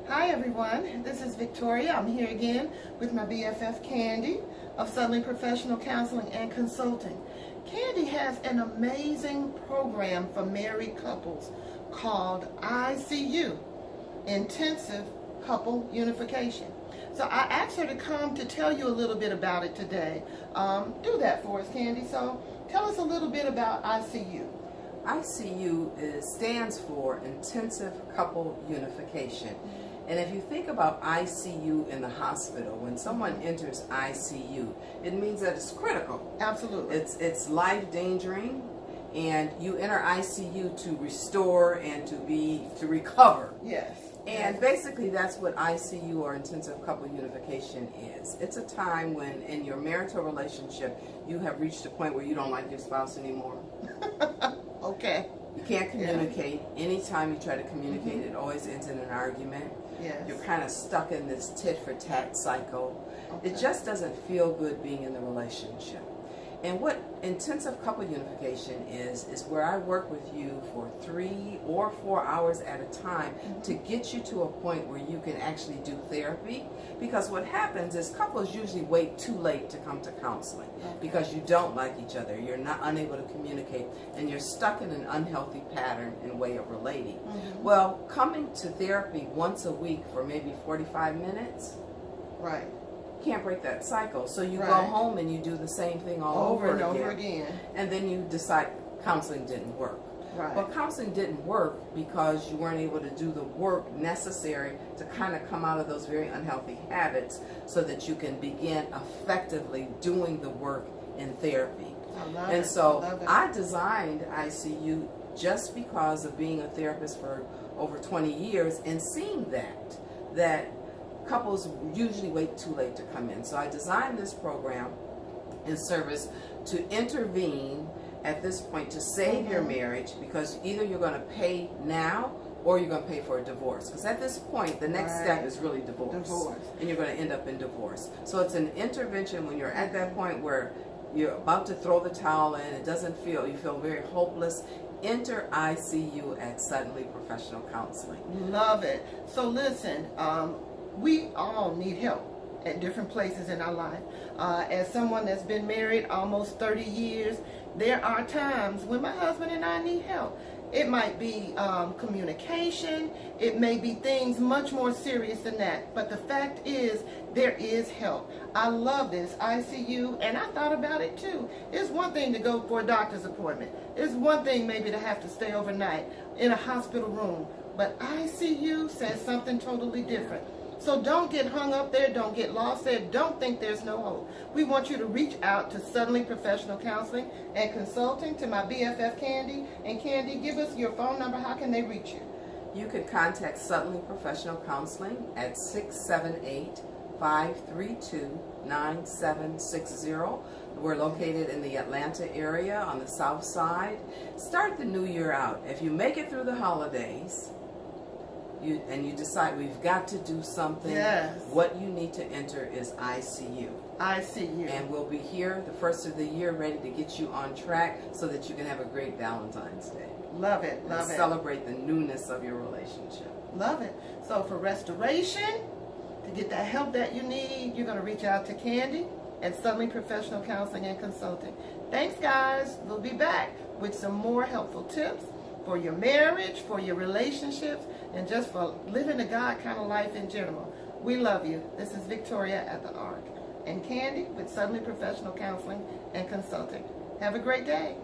Hi everyone, this is Victoria. I'm here again with my BFF Candy of Suddenly Professional Counseling and Consulting. Candy has an amazing program for married couples called ICU, Intensive Couple Unification. So I asked her to come to tell you a little bit about it today. Do that for us, Candy. So tell us a little bit about ICU. ICU stands for Intensive Couple Unification. And if you think about ICU in the hospital, when someone enters ICU, it means that it's critical. Absolutely. It's life-endangering, and you enter ICU to restore and to recover. Yes. And basically that's what ICU or Intensive Couple Unification is. It's a time when in your marital relationship you have reached a point where you don't like your spouse anymore. Okay. You can't communicate. Anytime you try to communicate, it always ends in an argument. Yes. You're kind of stuck in this tit-for-tat cycle. Okay. It just doesn't feel good being in the relationship. And what Intensive Couple Unification is where I work with you for 3 or 4 hours at a time to get you to a point where you can actually do therapy. Because what happens is couples usually wait too late to come to counseling because you don't like each other, you're not unable to communicate, and you're stuck in an unhealthy pattern and way of relating. Well, coming to therapy once a week for maybe 45 minutes, Right. can't break that cycle. So you go Right. home and you do the same thing all over and again. over again. And then you decide counseling didn't work. Right. Well, counseling didn't work because you weren't able to do the work necessary to kind of come out of those very unhealthy habits so that you can begin effectively doing the work in therapy. I love And it. so I love it. I designed ICU just because of being a therapist for over 20 years and seeing that couples usually wait too late to come in. So I designed this program in service to intervene at this point to save your marriage, because either you're going to pay now or you're going to pay for a divorce. Because at this point, the next step is really divorce. And you're going to end up in divorce. So it's an intervention when you're at that point where you're about to throw the towel in, it doesn't feel, you feel very hopeless. Enter ICU at Suddenly Professional Counseling. Love it. So listen, we all need help at different places in our life. As someone that's been married almost 30 years, there are times when my husband and I need help. It might be communication, it may be things much more serious than that, but the fact is there is help. I love this ICU, and I thought about it too. It's one thing to go for a doctor's appointment. It's one thing maybe to have to stay overnight in a hospital room, but ICU says something totally different. So don't get hung up there, don't get lost there, don't think there's no hope. We want you to reach out to Suddenly Professional Counseling and Consulting, to my BFF Candy. And Candy, give us your phone number. How can they reach you? You can contact Suddenly Professional Counseling at 678-532-9760. We're located in the Atlanta area on the south side. Start the new year out. If you make it through the holidays, you decide we've got to do something, what you need to enter is ICU. ICU. And we'll be here the first of the year ready to get you on track so that you can have a great Valentine's Day. Love it, love it. Celebrate the newness of your relationship. Love it. So for restoration, to get that help that you need, you're going to reach out to Candy at Suddenly Professional Counseling and Consulting. Thanks, guys. We'll be back with some more helpful tips for your marriage, for your relationships, and just for living a God kind of life in general. We love you. This is Victoria at the Ark, and Candy with Suddenly Professional Counseling and Consulting. Have a great day.